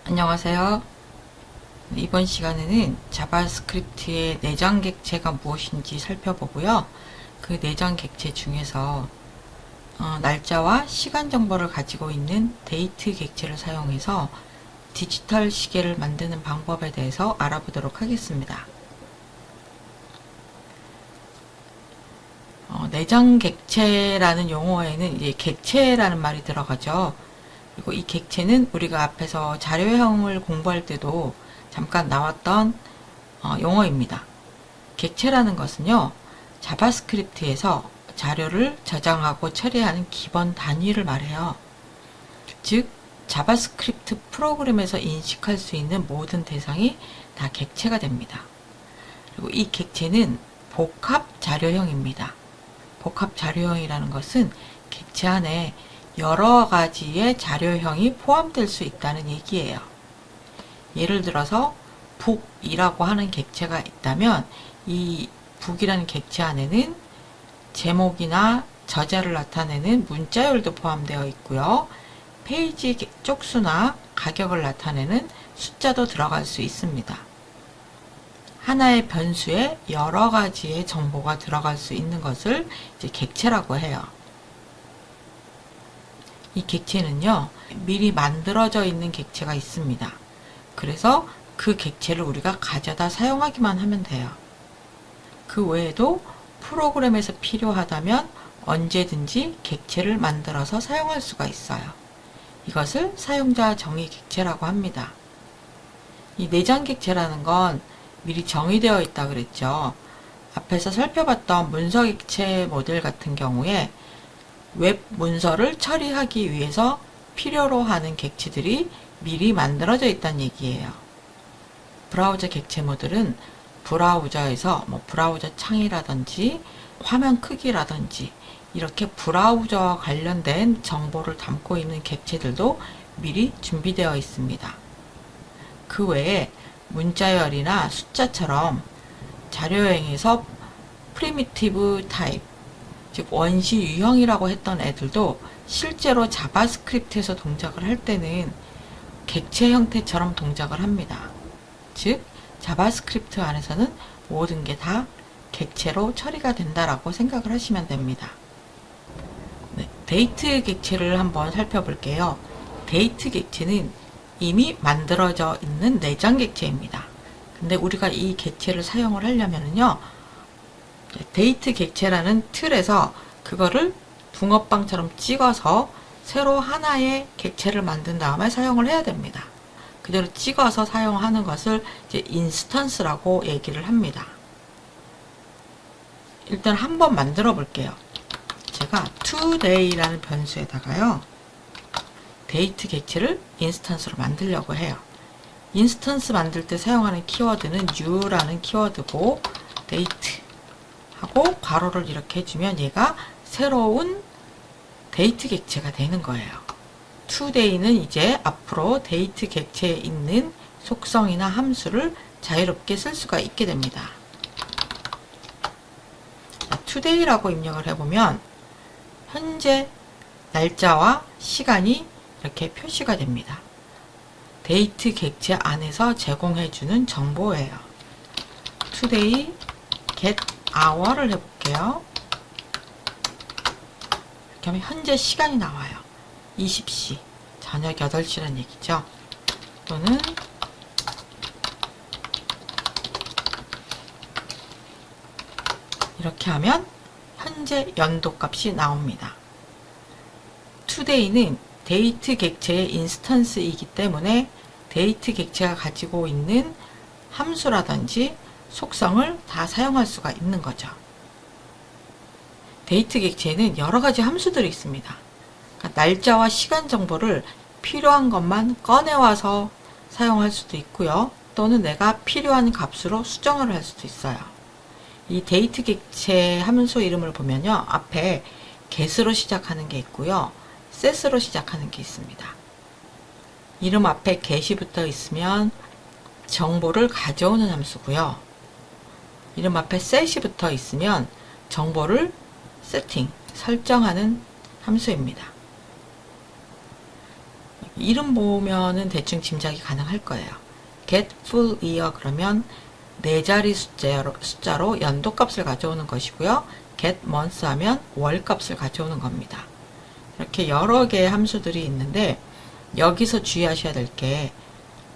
안녕하세요. 이번 시간에는 자바스크립트의 내장 객체가 무엇인지 살펴보고요. 그 내장 객체 중에서 날짜와 시간 정보를 가지고 있는 데이트 객체를 사용해서 디지털 시계를 만드는 방법에 대해서 알아보도록 하겠습니다. 내장 객체라는 용어에는 이제 객체라는 말이 들어가죠. 그리고 이 객체는 우리가 앞에서 자료형을 공부할 때도 잠깐 나왔던 용어입니다. 객체라는 것은요, 자바스크립트에서 자료를 저장하고 처리하는 기본 단위를 말해요. 즉, 자바스크립트 프로그램에서 인식할 수 있는 모든 대상이 다 객체가 됩니다. 그리고 이 객체는 복합 자료형입니다. 복합 자료형이라는 것은 객체 안에 여러 가지의 자료형이 포함될 수 있다는 얘기예요. 예를 들어서 북이라고 하는 객체가 있다면 이 북이라는 객체 안에는 제목이나 저자를 나타내는 문자열도 포함되어 있고요. 페이지 쪽수나 가격을 나타내는 숫자도 들어갈 수 있습니다. 하나의 변수에 여러 가지의 정보가 들어갈 수 있는 것을 이제 객체라고 해요. 이 객체는요, 미리 만들어져 있는 객체가 있습니다. 그래서 그 객체를 우리가 가져다 사용하기만 하면 돼요. 그 외에도 프로그램에서 필요하다면 언제든지 객체를 만들어서 사용할 수가 있어요. 이것을 사용자 정의 객체라고 합니다. 이 내장 객체라는 건 미리 정의되어 있다 그랬죠. 앞에서 살펴봤던 문서 객체 모델 같은 경우에 웹 문서를 처리하기 위해서 필요로 하는 객체들이 미리 만들어져 있다는 얘기예요. 브라우저 객체 모델은 브라우저에서 브라우저 창이라든지 화면 크기라든지 이렇게 브라우저와 관련된 정보를 담고 있는 객체들도 미리 준비되어 있습니다. 그 외에 문자열이나 숫자처럼 자료형에서 프리미티브 타입, 즉 원시 유형이라고 했던 애들도 실제로 자바스크립트에서 동작을 할 때는 객체 형태처럼 동작을 합니다. 즉 자바스크립트 안에서는 모든 게 다 객체로 처리가 된다라고 생각을 하시면 됩니다. 네, 데이트 객체를 한번 살펴볼게요. 데이트 객체는 이미 만들어져 있는 내장 객체입니다. 근데 우리가 이 객체를 사용을 하려면요, 데이트 객체라는 틀에서 그거를 붕어빵처럼 찍어서 새로 하나의 객체를 만든 다음에 사용을 해야 됩니다. 그대로 찍어서 사용하는 것을 이제 인스턴스라고 얘기를 합니다. 일단 한번 만들어 볼게요. 제가 today라는 변수에다가요, 데이트 객체를 인스턴스로 만들려고 해요. 인스턴스 만들 때 사용하는 키워드는 new라는 키워드고, 데이트 하고 괄호를 이렇게 해주면 얘가 새로운 데이트 객체가 되는 거예요. today는 이제 앞으로 데이트 객체에 있는 속성이나 함수를 자유롭게 쓸 수가 있게 됩니다. today라고 입력을 해보면 현재 날짜와 시간이 이렇게 표시가 됩니다. 데이트 객체 안에서 제공해주는 정보예요. today get hour를 해볼게요. 이렇게 하면 현재 시간이 나와요. 20시, 저녁 8시란 얘기죠. 또는 이렇게 하면 현재 연도 값이 나옵니다. today는 데이트 객체의 인스턴스이기 때문에 데이트 객체가 가지고 있는 함수라든지 속성을 다 사용할 수가 있는 거죠. 데이트 객체에는 여러 가지 함수들이 있습니다. 그러니까 날짜와 시간 정보를 필요한 것만 꺼내와서 사용할 수도 있고요. 또는 내가 필요한 값으로 수정을 할 수도 있어요. 이 데이트 객체 함수 이름을 보면요, 앞에 get으로 시작하는 게 있고요, set으로 시작하는 게 있습니다. 이름 앞에 get이 붙어 있으면 정보를 가져오는 함수고요, 이름 앞에 set이 붙어 있으면 정보를 설정하는 함수입니다. 이름 보면은 대충 짐작이 가능할 거예요. get full year 그러면 네 자리 숫자로 연도값을 가져오는 것이고요. get month 하면 월값을 가져오는 겁니다. 이렇게 여러 개의 함수들이 있는데 여기서 주의하셔야 될 게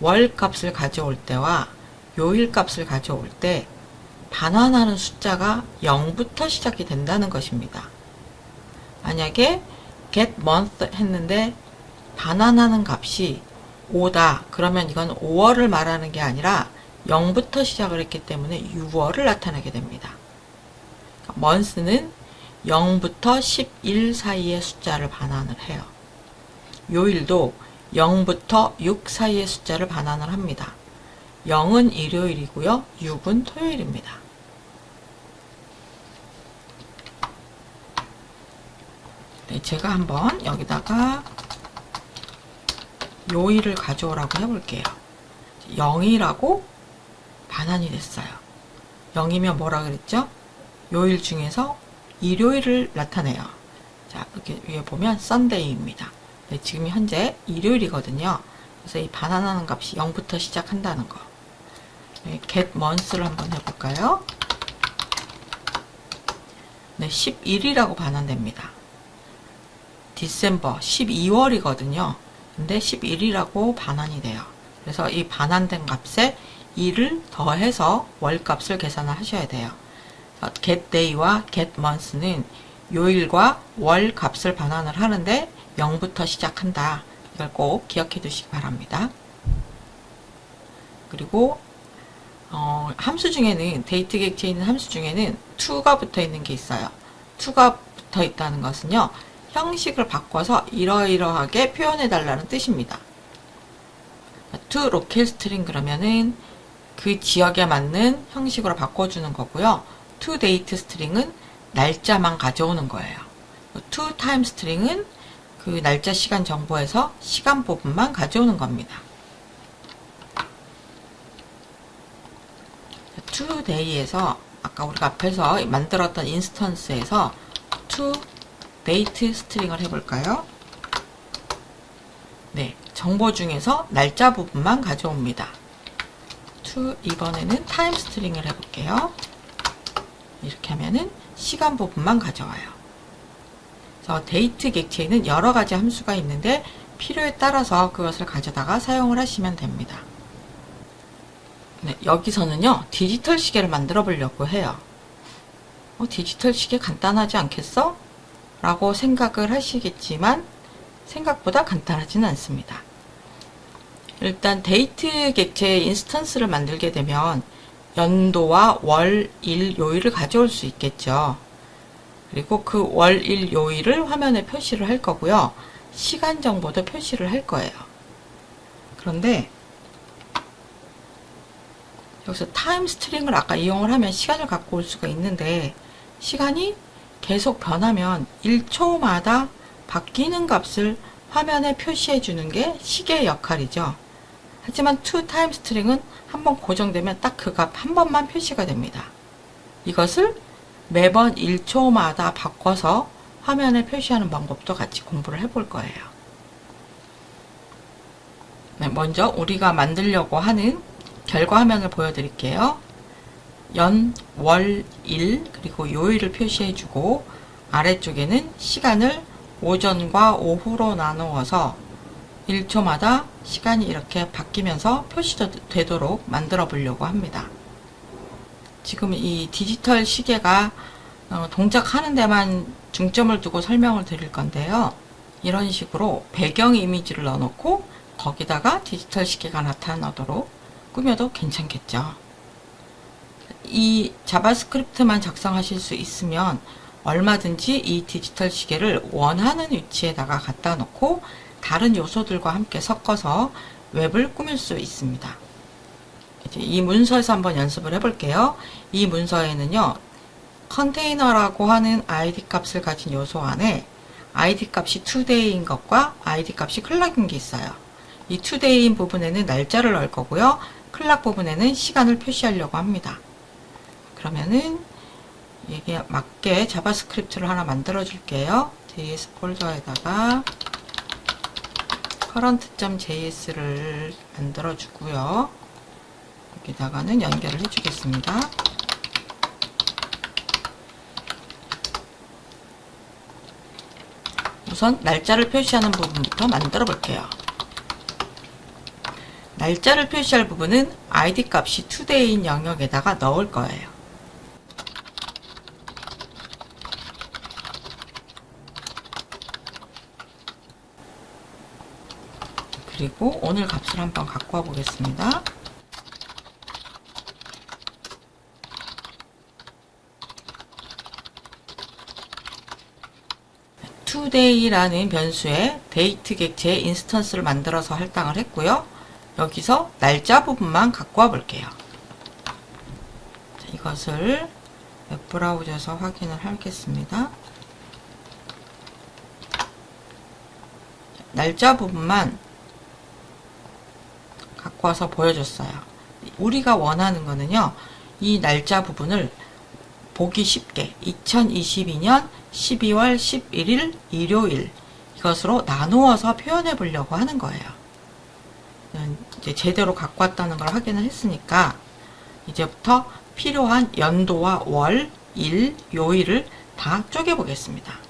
월값을 가져올 때와 요일값을 가져올 때 반환하는 숫자가 0부터 시작이 된다는 것입니다. 만약에 get month 했는데 반환하는 값이 5다. 그러면 이건 5월을 말하는 게 아니라 0부터 시작을 했기 때문에 6월을 나타내게 됩니다. month는 0부터 11 사이의 숫자를 반환을 해요. 요일도 0부터 6 사이의 숫자를 반환을 합니다. 0은 일요일이고요. 6은 토요일입니다. 네, 제가 한번 여기다가 요일을 가져오라고 해볼게요. 0이라고 반환이 됐어요. 0이면 뭐라 그랬죠? 요일 중에서 일요일을 나타내요. 자, 이렇게 위에 보면 썬데이입니다. 네, 지금 현재 일요일이거든요. 그래서 이 반환하는 값이 0부터 시작한다는 거. 네, get month를 한번 해볼까요? 네, 11이라고 반환됩니다. 디셈버 12월이거든요. 근데 11이라고 반환이 돼요. 그래서 이 반환된 값에 2를 더해서 월값을 계산을 하셔야 돼요. get day와 get month는 요일과 월 값을 반환을 하는데 0부터 시작한다. 이걸 꼭 기억해 두시기 바랍니다. 그리고 함수 중에는 데이트 객체에 있는 함수 중에는 to가 붙어 있는 게 있어요. to가 붙어 있다는 것은요. 형식을 바꿔서 이러이러하게 표현해 달라는 뜻입니다. to local string 그러면은 그 지역에 맞는 형식으로 바꿔주는 거고요. to date string은 날짜만 가져오는 거예요. to time string은 그 날짜 시간 정보에서 시간 부분만 가져오는 겁니다. to day에서 아까 우리가 앞에서 만들었던 인스턴스에서 to date 스트링을 해볼까요? 네, 정보 중에서 날짜 부분만 가져옵니다. to 이번에는 time 스트링을 해볼게요. 이렇게 하면은 시간 부분만 가져와요. 그래서 데이트 객체에는 여러 가지 함수가 있는데 필요에 따라서 그것을 가져다가 사용을 하시면 됩니다. 네, 여기서는요 디지털 시계를 만들어 보려고 해요. 디지털 시계 간단하지 않겠어? 라고 생각을 하시겠지만 생각보다 간단하지는 않습니다. 일단 데이트 객체의 인스턴스를 만들게 되면 연도와 월, 일, 요일을 가져올 수 있겠죠. 그리고 그 월, 일, 요일을 화면에 표시를 할 거고요. 시간 정보도 표시를 할 거예요. 그런데 여기서 타임 스트링을 아까 이용을 하면 시간을 갖고 올 수가 있는데 시간이 계속 변하면 1초마다 바뀌는 값을 화면에 표시해 주는 게 시계의 역할이죠. 하지만 toTime 스트링은 한번 고정되면 딱 그 값 한 번만 표시가 됩니다. 이것을 매번 1초마다 바꿔서 화면에 표시하는 방법도 같이 공부를 해볼 거예요. 네, 먼저 우리가 만들려고 하는 결과 화면을 보여드릴게요. 연, 월, 일, 그리고 요일을 표시해주고 아래쪽에는 시간을 오전과 오후로 나누어서 1초마다 시간이 이렇게 바뀌면서 표시되도록 만들어 보려고 합니다. 지금 이 디지털 시계가 동작하는 데만 중점을 두고 설명을 드릴 건데요. 이런 식으로 배경 이미지를 넣어놓고 거기다가 디지털 시계가 나타나도록 꾸며도 괜찮겠죠. 이 자바스크립트만 작성하실 수 있으면 얼마든지 이 디지털 시계를 원하는 위치에다가 갖다 놓고 다른 요소들과 함께 섞어서 웹을 꾸밀 수 있습니다. 이제 이 문서에서 한번 연습을 해볼게요. 이 문서에는요, 컨테이너라고 하는 id 값을 가진 요소 안에 id 값이 today인 것과 id 값이 클락인 게 있어요. 이 today인 부분에는 날짜를 넣을 거고요. 클락 부분에는 시간을 표시하려고 합니다. 그러면은 이게 맞게 자바스크립트를 하나 만들어 줄게요. js 폴더에다가 current.js를 만들어 주고요. 여기다가는 연결을 해 주겠습니다. 우선 날짜를 표시하는 부분부터 만들어 볼게요. 날짜를 표시할 부분은 id 값이 today인 영역에다가 넣을 거예요. 그리고 오늘 값을 한번 갖고 와 보겠습니다. today라는 변수에 데이트 객체의 인스턴스를 만들어서 할당을 했고요. 여기서 날짜 부분만 갖고 와 볼게요. 자, 이것을 웹브라우저에서 확인을 하겠습니다. 날짜 부분만 갖고 와서 보여줬어요. 우리가 원하는 거는요, 이 날짜 부분을 보기 쉽게 2022년 12월 11일 일요일 이것으로 나누어서 표현해 보려고 하는 거예요. 이제 제대로 갖고 왔다는 걸 확인을 했으니까 이제부터 필요한 연도와 월, 일, 요일을 다 쪼개 보겠습니다.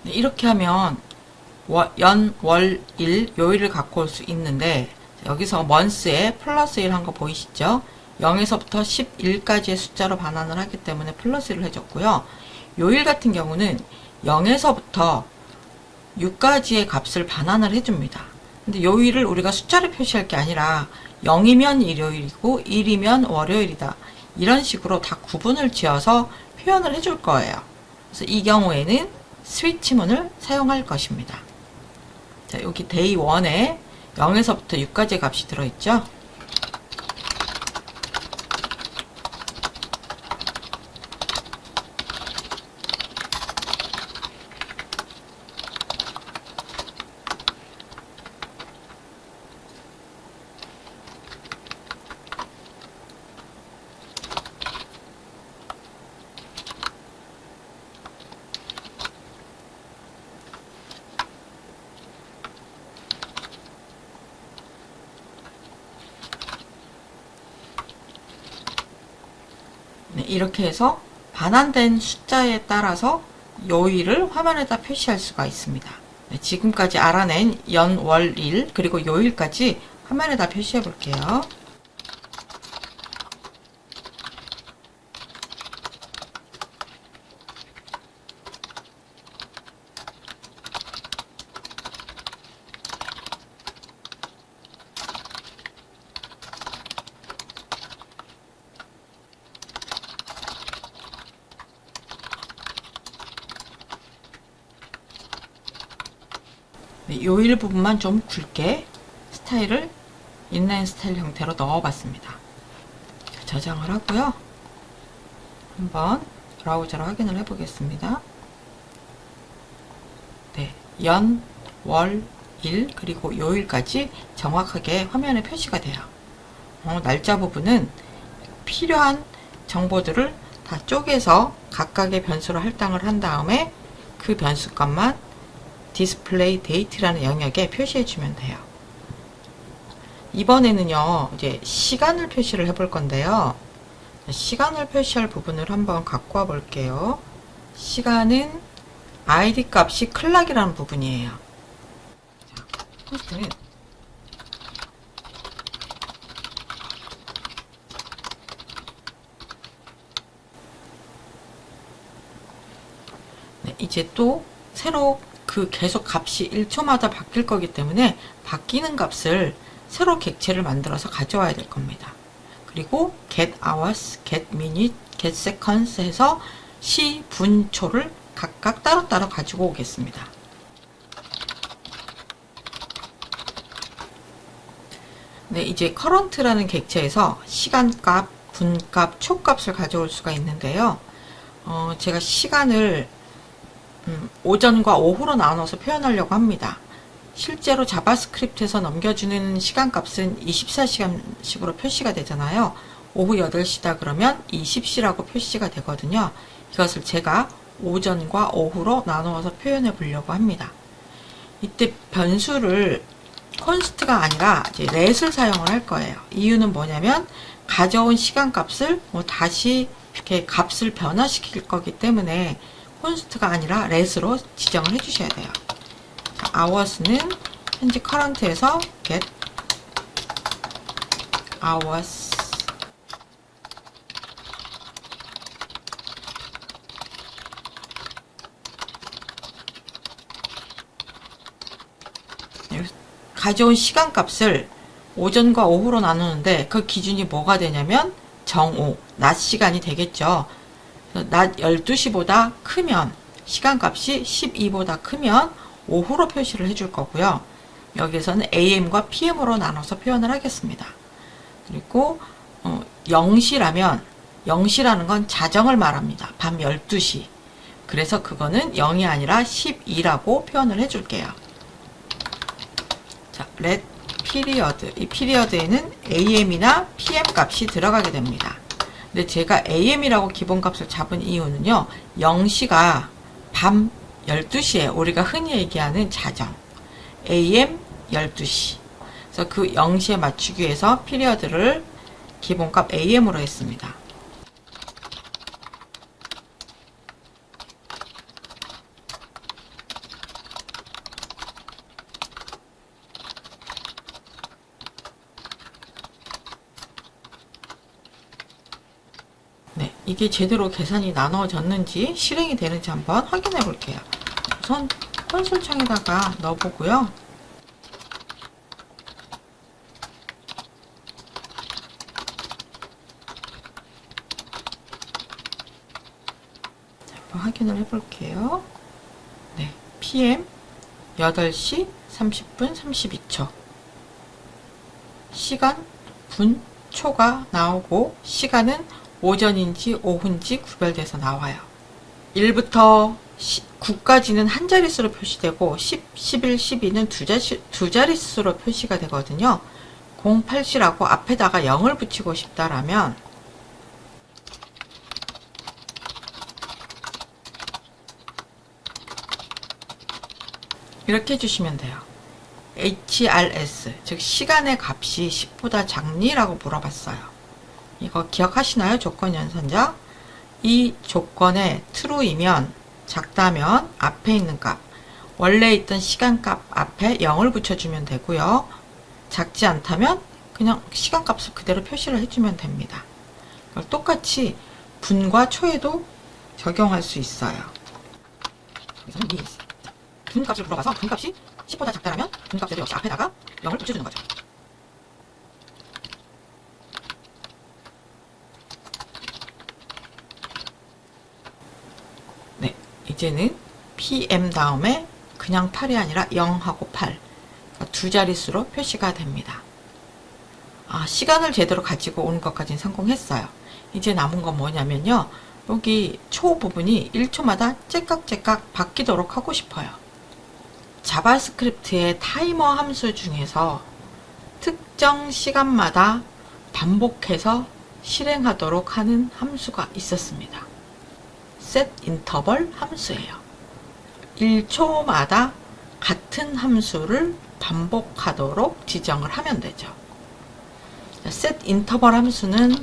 이렇게 하면 연, 월, 일, 요일을 갖고 올 수 있는데 여기서 month에 플러스 1 한 거 보이시죠? 0에서부터 11까지의 숫자로 반환을 하기 때문에 플러스 1을 해줬고요. 요일 같은 경우는 0에서부터 6까지의 값을 반환을 해줍니다. 근데 요일을 우리가 숫자를 표시할 게 아니라 0이면 일요일이고 1이면 월요일이다. 이런 식으로 다 구분을 지어서 표현을 해줄 거예요. 그래서 이 경우에는 스위치문을 사용할 것입니다. 자, 여기 day 1에 0에서부터 6까지의 값이 들어있죠. 네, 이렇게 해서 반환된 숫자에 따라서 요일을 화면에다 표시할 수가 있습니다. 네, 지금까지 알아낸 연, 월, 일, 그리고 요일까지 화면에다 표시해 볼게요. 네, 요일 부분만 좀 굵게 스타일을 인라인 스타일 형태로 넣어봤습니다. 저장을 하고요. 한번 브라우저로 확인을 해보겠습니다. 네, 연, 월, 일, 그리고 요일까지 정확하게 화면에 표시가 돼요. 날짜 부분은 필요한 정보들을 다 쪼개서 각각의 변수로 할당을 한 다음에 그 변수값만 디스플레이 데이트라는 영역에 표시해 주면 돼요. 이번에는요, 이제 시간을 표시를 해볼 건데요. 시간을 표시할 부분을 한번 갖고 와 볼게요. 시간은 id 값이 클락이라는 부분이에요. 자, 포스트는 네, 이제 또 새로 그 계속 값이 1초마다 바뀔 거기 때문에 바뀌는 값을 새로 객체를 만들어서 가져와야 될 겁니다. 그리고 get hours, get minute, get seconds 해서 시, 분, 초를 각각 따로따로 가지고 오겠습니다. 네, 이제 current라는 객체에서 시간값, 분값, 초값을 가져올 수가 있는데요. 제가 시간을 오전과 오후로 나눠서 표현하려고 합니다. 실제로 자바스크립트에서 넘겨주는 시간값은 24시간식으로 표시가 되잖아요. 오후 8시다 그러면 20시라고 표시가 되거든요. 이것을 제가 오전과 오후로 나누어서 표현해 보려고 합니다. 이때 변수를 const가 아니라 이제 let을 사용을 할 거예요. 이유는 뭐냐면 가져온 시간값을 다시 이렇게 값을 변화시킬 거기 때문에 const가 아니라 let으로 지정을 해주셔야 돼요. 자, hours는 현재 current에서 get hours 가져온 시간값을 오전과 오후로 나누는데 그 기준이 뭐가 되냐면 정오, 낮 시간이 되겠죠. 낮 12시보다 크면 시간값이 12보다 크면 오후로 표시를 해줄 거고요. 여기서는 AM과 PM으로 나눠서 표현을 하겠습니다. 그리고 0시라면 0시라는 건 자정을 말합니다. 밤 12시. 그래서 그거는 0이 아니라 12라고 표현을 해줄게요. 자, let period. 이 period에는 AM이나 PM 값이 들어가게 됩니다. 근데 제가 AM이라고 기본값을 잡은 이유는요. 0시가 밤 12시에 우리가 흔히 얘기하는 자정. AM 12시. 그래서 그 0시에 맞추기 위해서 period를 기본값 AM으로 했습니다. 네, 이게 제대로 계산이 나눠졌는지 실행이 되는지 한번 확인해 볼게요. 우선 콘솔 창에다가 넣어보고요. 한번 확인을 해 볼게요. 네, PM 8시 30분 32초. 시간, 분, 초가 나오고 시간은 오전인지 오후인지 구별돼서 나와요. 1부터 9까지는 한 자릿수로 표시되고 10, 11, 12는 두 자릿수로 표시가 되거든요. 08시라고 앞에다가 0을 붙이고 싶다라면 이렇게 해주시면 돼요. HRS, 즉 시간의 값이 10보다 작니라고 물어봤어요. 이거 기억하시나요? 조건 연산자. 이 조건에 true이면 작다면 앞에 있는 값, 원래 있던 시간값 앞에 0을 붙여주면 되고요. 작지 않다면 그냥 시간값을 그대로 표시를 해주면 됩니다. 이걸 똑같이 분과 초에도 적용할 수 있어요. 여기서는 분값을 물어봐서 분값이 10보다 작다면 분값에도 역시 앞에다가 0을 붙여주는 거죠. 네, 이제는 PM 다음에 그냥 8이 아니라 0하고 8, 그러니까 두 자릿수로 표시가 됩니다. 시간을 제대로 가지고 오는 것까지는 성공했어요. 이제 남은 건 뭐냐면요. 여기 초 부분이 1초마다 째깍째깍 바뀌도록 하고 싶어요. 자바스크립트의 타이머 함수 중에서 특정 시간마다 반복해서 실행하도록 하는 함수가 있었습니다. set interval 함수예요. 1초마다 같은 함수를 반복하도록 지정을 하면 되죠. set interval 함수는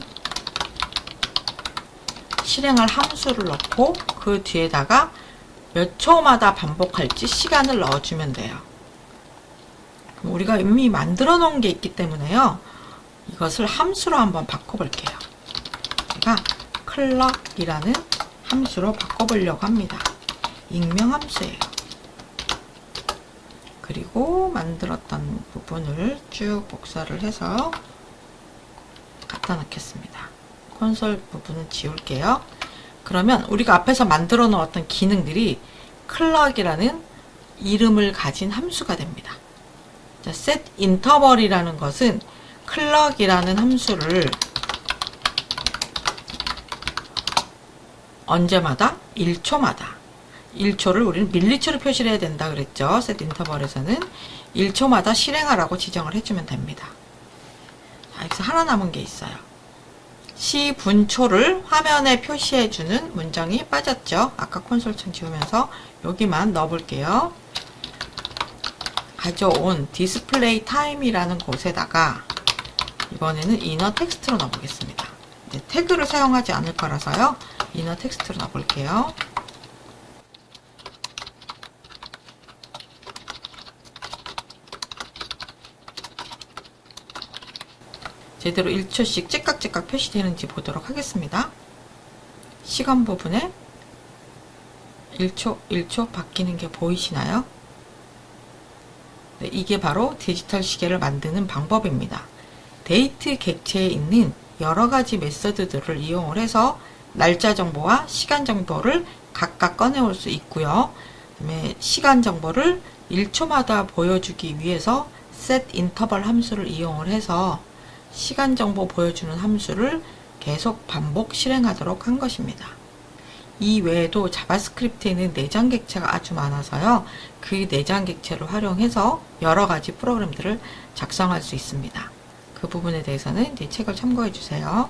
실행할 함수를 넣고 그 뒤에다가 몇 초마다 반복할지 시간을 넣어주면 돼요. 그럼 우리가 이미 만들어 놓은 게 있기 때문에요. 이것을 함수로 한번 바꿔볼게요. 제가 clock이라는 함수로 바꿔보려고 합니다. 익명 함수예요. 그리고 만들었던 부분을 쭉 복사를 해서 갖다 놓겠습니다. 콘솔 부분은 지울게요. 그러면 우리가 앞에서 만들어 놓았던 기능들이 clock이라는 이름을 가진 함수가 됩니다. 자, set interval이라는 것은 clock이라는 함수를 언제마다 1초마다 1초를 우리는 밀리초로 표시를 해야 된다 그랬죠. set 인터벌에서는 1초마다 실행하라고 지정을 해주면 됩니다. 자, 여기서 하나 남은 게 있어요. 시분초를 화면에 표시해주는 문장이 빠졌죠. 아까 콘솔창 지우면서 여기만 넣어볼게요. 가져온 디스플레이 타임이라는 곳에다가 이번에는 이너 텍스트로 넣어보겠습니다. 이제 태그를 사용하지 않을 거라서요. 이너 텍스트로 넣어볼게요. 제대로 1초씩 째깍째깍 표시되는지 보도록 하겠습니다. 시간 부분에 1초, 1초 바뀌는 게 보이시나요? 네, 이게 바로 디지털 시계를 만드는 방법입니다. 데이트 객체에 있는 여러 가지 메서드들을 이용을 해서 날짜 정보와 시간 정보를 각각 꺼내올 수 있고요. 그다음에 시간 정보를 1초마다 보여주기 위해서 set interval 함수를 이용을 해서 시간 정보 보여주는 함수를 계속 반복 실행하도록 한 것입니다. 이 외에도 자바스크립트에는 내장 객체가 아주 많아서요. 그 내장 객체를 활용해서 여러 가지 프로그램들을 작성할 수 있습니다. 그 부분에 대해서는 이 책을 참고해 주세요.